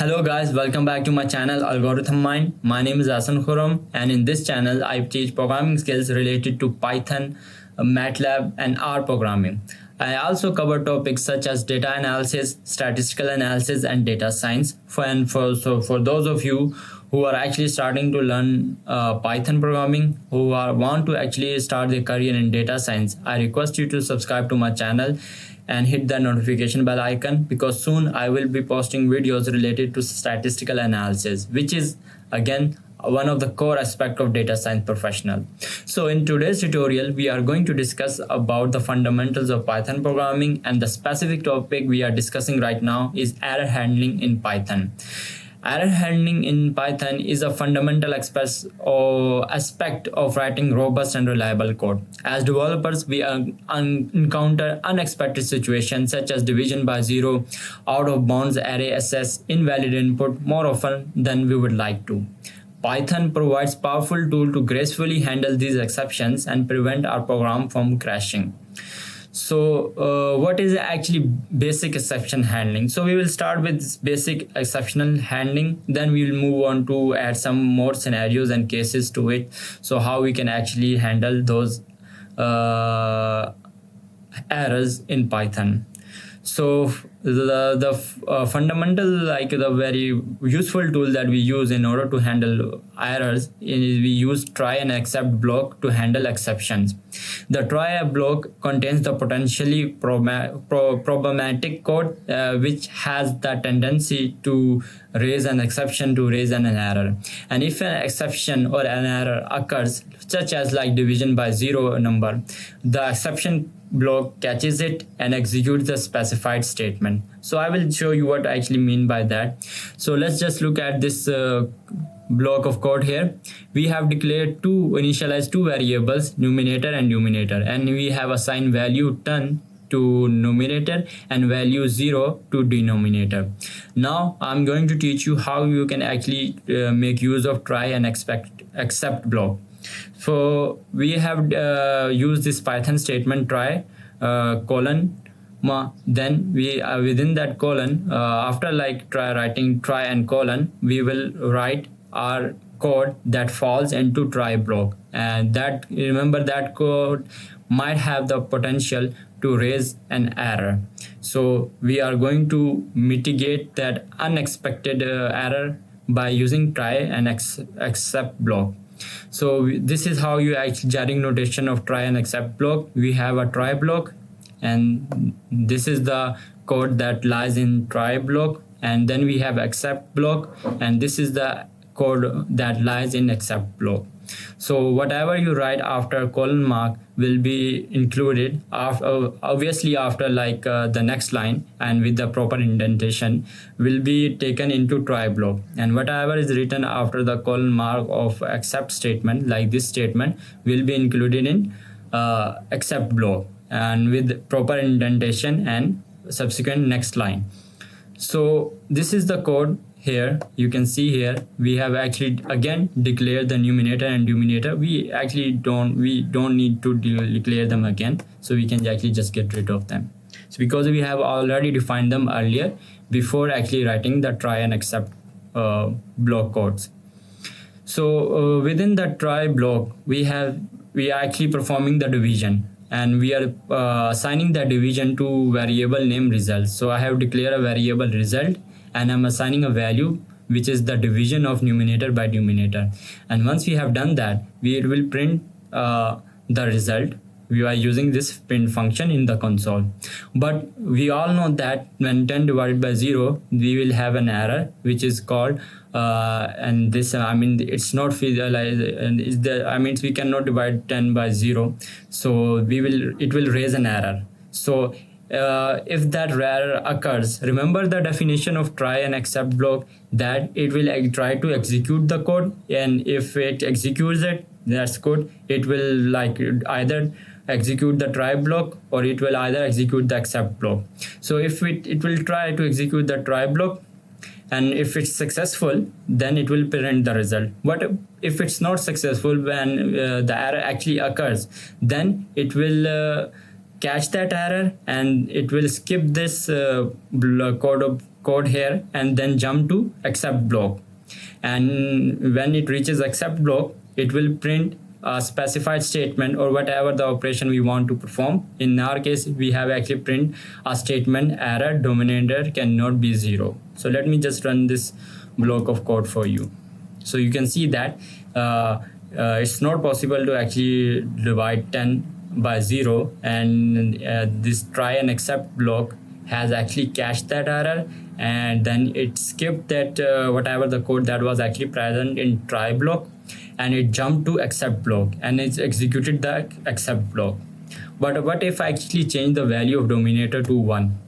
Hello guys, welcome back to my channel Algorithm Mind. My name is Asan Khurram, and in this channel I teach programming skills related to Python, MATLAB and R programming. I also cover topics such as data analysis, statistical analysis and data science. For those of you who are actually starting to learn Python programming, want to actually start their career in data science, I request you to subscribe to my channel and hit the notification bell icon, because soon I will be posting videos related to statistical analysis, which is again one of the core aspects of data science professional. So in today's tutorial, we are going to discuss about the fundamentals of Python programming, and the specific topic we are discussing right now is error handling in Python. Error handling in Python is a fundamental aspect of writing robust and reliable code. As developers, we encounter unexpected situations such as division by zero, out of bounds array access, invalid input more often than we would like to. Python provides powerful tool to gracefully handle these exceptions and prevent our program from crashing. So what is actually basic exception handling? So we will start with basic exceptional handling, then we will move on to add some more scenarios and cases to it, so how we can actually handle those errors in Python. So the fundamental, like the very useful tool that we use in order to handle errors is we use try and except block to handle exceptions. The try block contains the potentially problematic code which has the tendency to raise an exception to raise an error. And if an exception or an error occurs, such as like division by zero number, the exception block catches it and executes the specified statement. So I will show you what I actually mean by that. So let's just look at this block of code here. We have declared initialized two variables, numerator and numerator, and we have assigned value 10 to numerator and value 0 to denominator. Now I'm going to teach you how you can actually make use of try and except block. So we have used this Python statement try colon, then we within that colon, after like writing try and colon, we will write our code that falls into try block, and that, remember, that code might have the potential to raise an error. So we are going to mitigate that unexpected error by using try and except block. So this is how you actually jarring notation of try and except block. We have a try block, and this is the code that lies in try block, and then we have except block, and this is the code that lies in except block. So whatever you write after colon mark will be included obviously after like the next line, and with the proper indentation will be taken into try block, and whatever is written after the colon mark of except statement, like this statement, will be included in except block and with proper indentation and subsequent next line. So this is the code. Here you can see here we have actually again declared the numerator and denominator. We actually don't need to declare them again, so we can actually just get rid of them. So because we have already defined them earlier before actually writing the try and except block codes. So within the try block we are actually performing the division, and we are assigning the division to variable name result. So I have declared a variable result, and I'm assigning a value which is the division of numerator by denominator. And once we have done that, we will print the result. We are using this print function in the console. But we all know that when 10 divided by 0, we will have an error which is called and this it's not visualized, and we cannot divide 10 by 0, so it will raise an error. So if that error occurs, remember the definition of try and except block, that it will try to execute the code, and if it executes it, that's good. It will like either execute the try block, or it will either execute the except block. So if it will try to execute the try block, and if it's successful, then it will print the result. But if it's not successful, when the error actually occurs, then it will catch that error, and it will skip this code of code here and then jump to except block, and when it reaches except block, it will print a specified statement or whatever the operation we want to perform. In our case, we have actually print a statement error denominator cannot be 0. So let me just run this block of code for you. So you can see that it's not possible to actually divide 10 by 0, and this try and except block has actually cached that error, and then it skipped that whatever the code that was actually present in try block, and it jumped to accept block and it's executed the accept block. But what if I actually change the value of denominator to 1?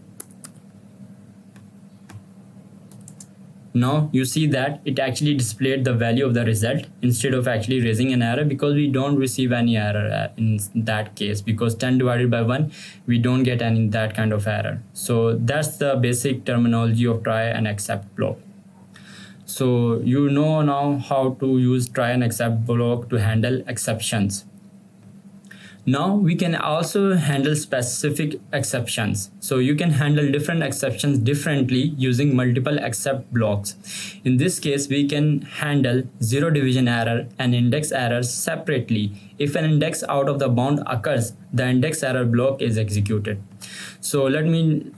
Now you see that it actually displayed the value of the result instead of actually raising an error, because we don't receive any error in that case, because 10 divided by 1 we don't get any that kind of error. So that's the basic terminology of try and accept block. So you know now how to use try and accept block to handle exceptions. Now we can also handle specific exceptions. So you can handle different exceptions differently using multiple except blocks. In this case, we can handle zero division error and index error separately. If an index out of the bound occurs, the index error block is executed. So let me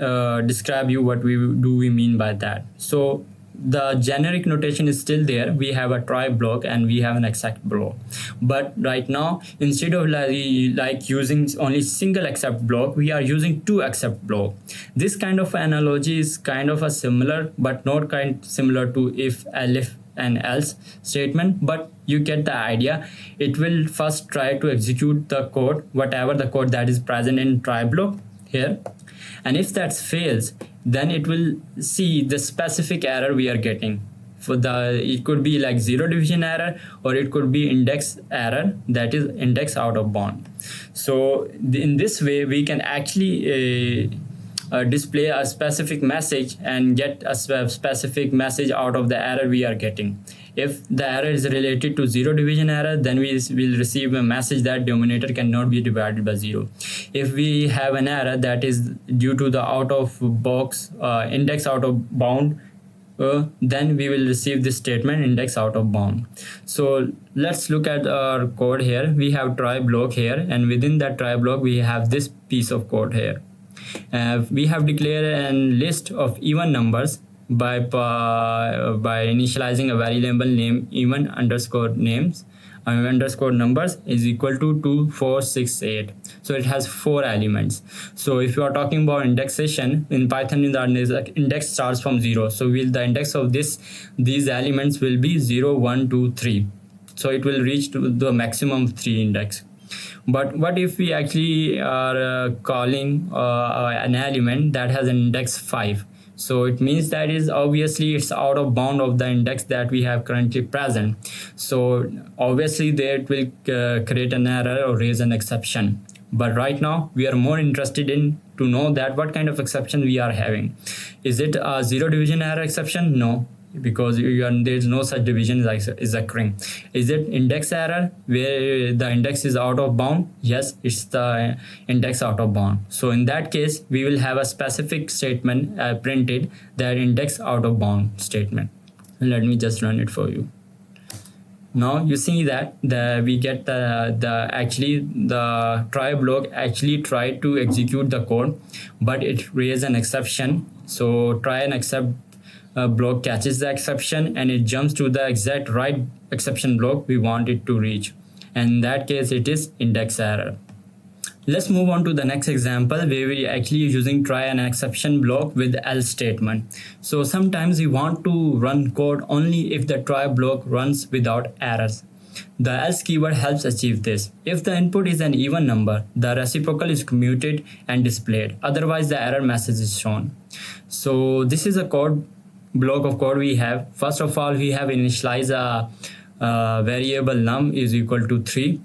describe you what we mean by that. So the generic notation is still there. We have a try block and we have an except block, but right now instead of like using only single except block, we are using two except block. This kind of analogy is kind of a similar but not similar to if and else statement, but you get the idea. It will first try to execute the code, whatever the code that is present in try block here, and if that fails, then it will see the specific error we are getting. For it could be like zero division error, or it could be index error, that is index out of bound. So in this way we can actually display a specific message and get a specific message out of the error we are getting. If the error is related to zero division error, then we will receive a message that denominator cannot be divided by 0. If we have an error that is due to the out of box index out of bound, then we will receive this statement index out of bound. So let's look at our code here. We have try block here, and within that try block we have this piece of code here. We have declared a list of even numbers by initializing a variable name even underscore names underscore numbers is equal to 2, 4, 6, 8. So it has 4 elements. So if you are talking about indexation in Python, the index starts from 0. So the index of these elements will be 0, 1, 2, 3. So it will reach to the maximum 3 index. But what if we actually are calling an element that has an index 5? So it means that is obviously it's out of bound of the index that we have currently present. So obviously there it will create an error or raise an exception. But right now we are more interested in to know that what kind of exception we are having. Is it a zero division error exception? No, because there's no such division is occurring. Is it index error where the index is out of bound? Yes, it's the index out of bound. So in that case, we will have a specific statement printed, that index out of bound statement. Let me just run it for you. Now you see that we get the try block actually tried to execute the code, but it raised an exception. So try and accept block catches the exception and it jumps to the exact right exception block we want it to reach. And in that case, it is index error. Let's move on to the next example where we actually using try and exception block with else statement. So sometimes we want to run code only if the try block runs without errors. The else keyword helps achieve this. If the input is an even number, the reciprocal is commuted and displayed. Otherwise, the error message is shown. So this is a block of code we have. First of all, we have initialized a variable num is equal to 3,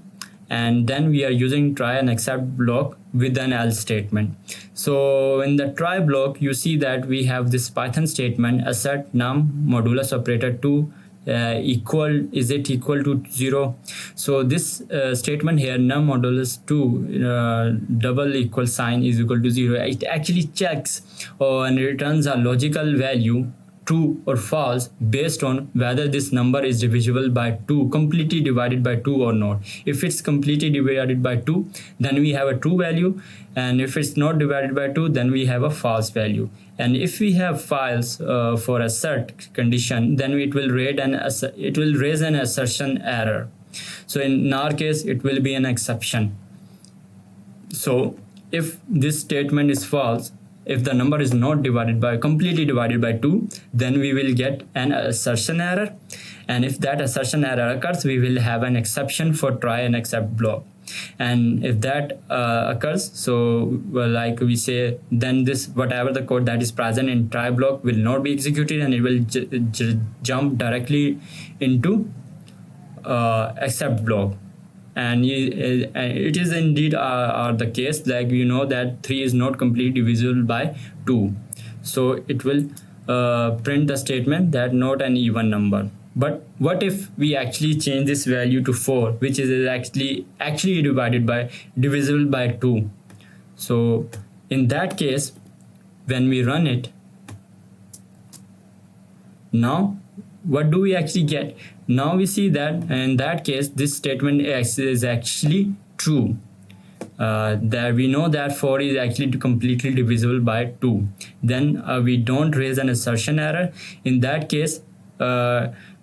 and then we are using try and accept block with an else statement. So in the try block, you see that we have this Python statement assert num modulus operator to is it equal to 0? So this statement here, num modulus 2 double equal sign is equal to 0, it actually checks and returns a logical value true or false based on whether this number is divisible by 2, completely divided by 2 or not. If it's completely divided by 2, then we have a true value, and if it's not divided by 2, then we have a false value. And if we have false for a cert condition, then it will raise an assertion error. So in our case, it will be an exception. So if this statement is false, if the number is not completely divided by 2, then we will get an assertion error. And if that assertion error occurs, we will have an exception for try and except block. And if that occurs, so like we say, then this whatever the code that is present in try block will not be executed, and it will jump directly into except block. And it is indeed the case, like we know that 3 is not completely divisible by 2, so it will print the statement that not an even number. But what if we actually change this value to 4, which is actually divisible by 2? So in that case, when we run it, now what do we actually get? Now we see that in that case, this statement is actually true. That we know that 4 is actually completely divisible by 2. Then we don't raise an assertion error. In that case,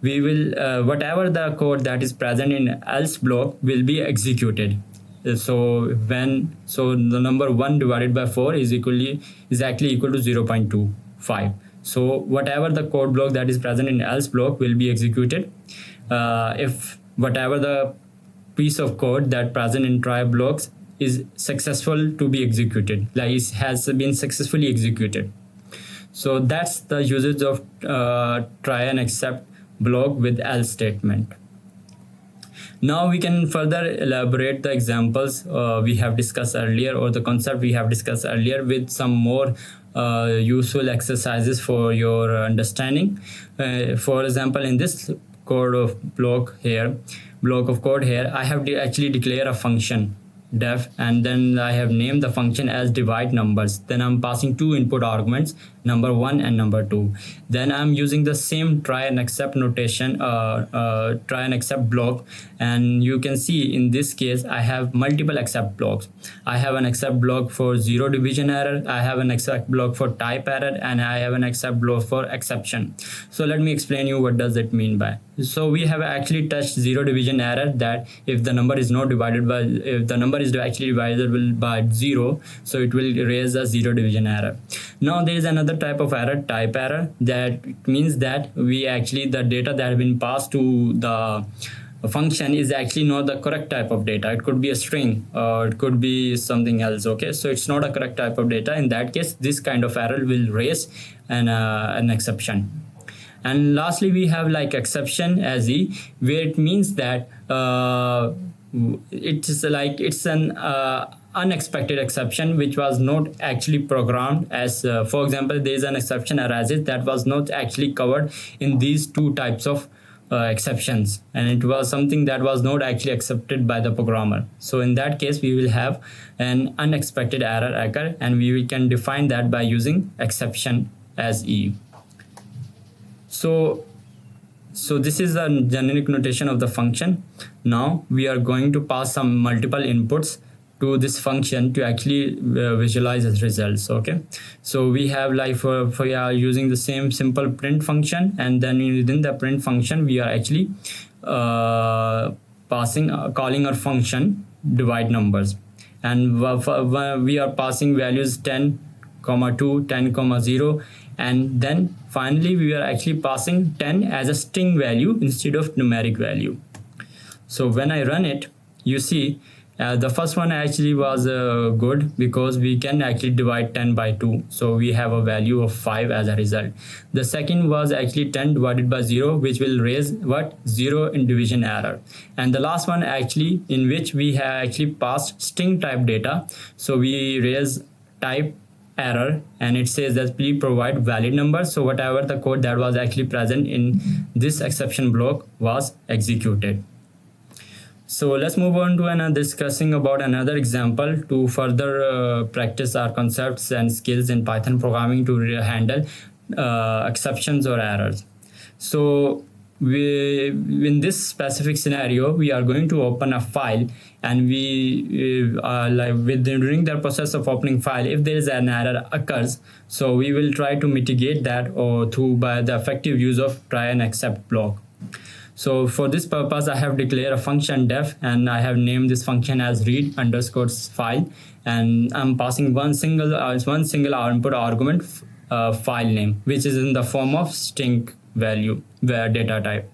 we will whatever the code that is present in else block will be executed. So the number 1 divided by 4 is actually equal to 0.25. So whatever the code block that is present in else block will be executed. If whatever the piece of code that present in try blocks is successful to be executed, like it has been successfully executed. So that's the usage of try and except block with else statement. Now we can further elaborate the examples we have discussed earlier, or the concept we have discussed earlier, with some more useful exercises for your understanding. For example, in this block of code here, I have actually declared a function def, and then I have named the function as divide numbers. Then I'm passing 2 input arguments, number 1 and number 2. Then I'm using the same try and except notation, try and except block, and you can see in this case I have multiple except blocks. I have an except block for zero division error, I have an except block for type error, and I have an except block for exception. So let me explain you what does it mean by. So we have actually touched zero division error, that if the number is not divided by, if the number is actually divisible by 0, so it will raise a zero division error. Now there is another type of error, type error, that means that we actually, the data that has been passed to the function is actually not the correct type of data. It could be a string, or it could be something else. Okay, so it's not a correct type of data. In that case, this kind of error will raise an exception. And lastly, we have like exception as E, where it means that it's an unexpected exception which was not actually programmed as. For example, there is an exception arises that was not actually covered in these 2 types of exceptions, and it was something that was not actually accepted by the programmer. So in that case, we will have an unexpected error occur, and we can define that by using exception as E. So this is the generic notation of the function. Now we are going to pass some multiple inputs to this function to actually visualize its results. Okay, so we have like for we are using the same simple print function, and then within the print function we are actually calling our function divide numbers, and we are passing values 10, 2, 10, 0, and then finally we are actually passing 10 as a string value instead of numeric value. So when I run it, you see the first one actually was good, because we can actually divide 10 by 2, so we have a value of 5 as a result. The second was actually 10 divided by 0, which will raise zero in division error. And the last one actually, in which we have actually passed string type data, so we raise type error, and it says that please provide valid number. So whatever the code that was actually present in this exception block was executed. So let's move on to discussing about another example to further practice our concepts and skills in Python programming to handle exceptions or errors. So in this specific scenario, we are going to open a file, and during the process of opening file, if there is an error occurs, so we will try to mitigate that by the effective use of try and except block. So for this purpose, I have declared a function def, and I have named this function as read_file, and I'm passing one single input argument file name, which is in the form of string value data type.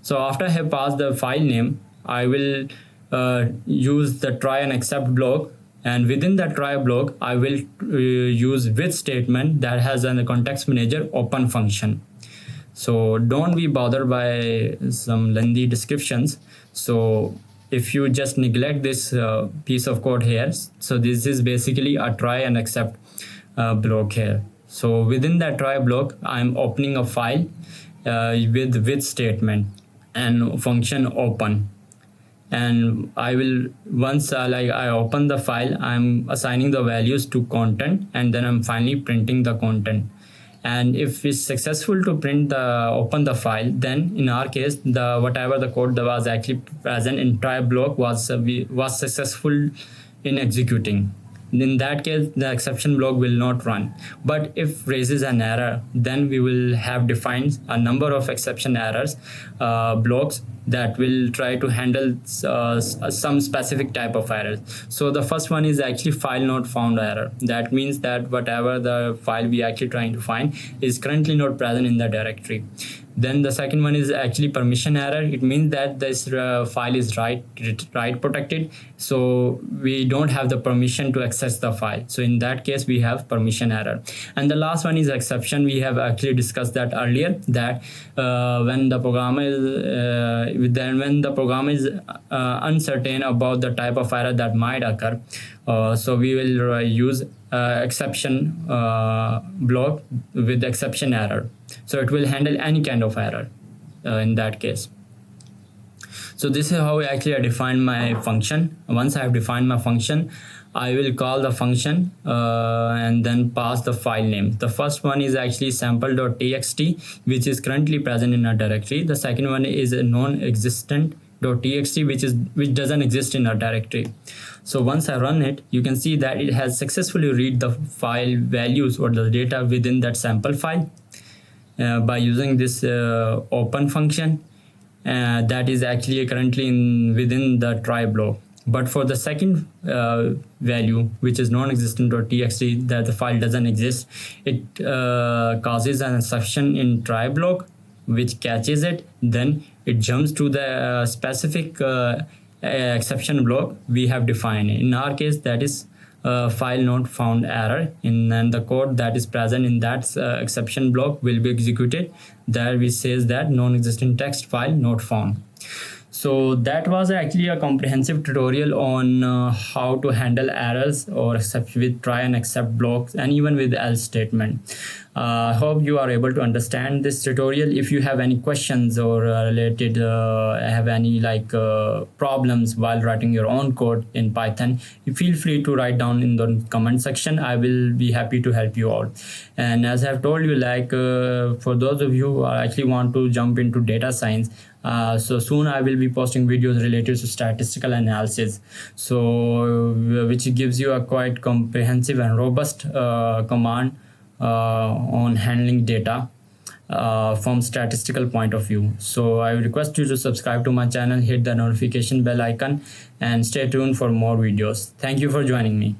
So after I have passed the file name, I will use the try and except block, and within that try block I will use with statement that has a context manager open function. So don't be bothered by some lengthy descriptions. So if you just neglect this piece of code here, so this is basically a try and except block here. So within that try block, I'm opening a file with statement and function open, and I will once I open the file, I'm assigning the values to content, and then I'm finally printing the content. And if it's successful to open the file, then in our case, whatever the code that was actually present in try block was successful in executing. In that case, the exception block will not run. But if raises an error, then we will have defined a number of exception errors blocks that will try to handle some specific type of errors. So the first one is actually file not found error. That means that whatever the file we actually trying to find is currently not present in the directory. Then the second one is actually permission error. It means that this file is write protected, so we don't have the permission to access the file. So in that case, we have permission error. And the last one is exception. We have actually discussed that earlier, that when the programmer is uncertain about the type of error that might occur, so we will use exception block with exception error. So it will handle any kind of error in that case. So this is how I define my function. Once I have defined my function, I will call the function and then pass the file name. The first one is actually sample.txt, which is currently present in our directory. The second one is a non-existent.txt, which doesn't exist in our directory. So once I run it, you can see that it has successfully read the file values or the data within that sample file by using this open function that is actually currently within the try block. But for the second value, which is non-existent.txt, that the file doesn't exist, it causes an exception in try block, which catches it. Then it jumps to the specific exception block we have defined. In our case, that is file not found error, and the code that is present in that exception block will be executed. There we says that non-existent text file not found. So that was actually a comprehensive tutorial on how to handle errors or except with try and except blocks, and even with else statement. I hope you are able to understand this tutorial. If you have any questions or related have any problems while writing your own code in Python, you feel free to write down in the comment section. I will be happy to help you out. And as I've told you, for those of you who actually want to jump into data science, so soon I will be posting videos related to statistical analysis, so which gives you a quite comprehensive and robust command on handling data from statistical point of view. So I request you to subscribe to my channel, hit the notification bell icon, and stay tuned for more videos. Thank you for joining me.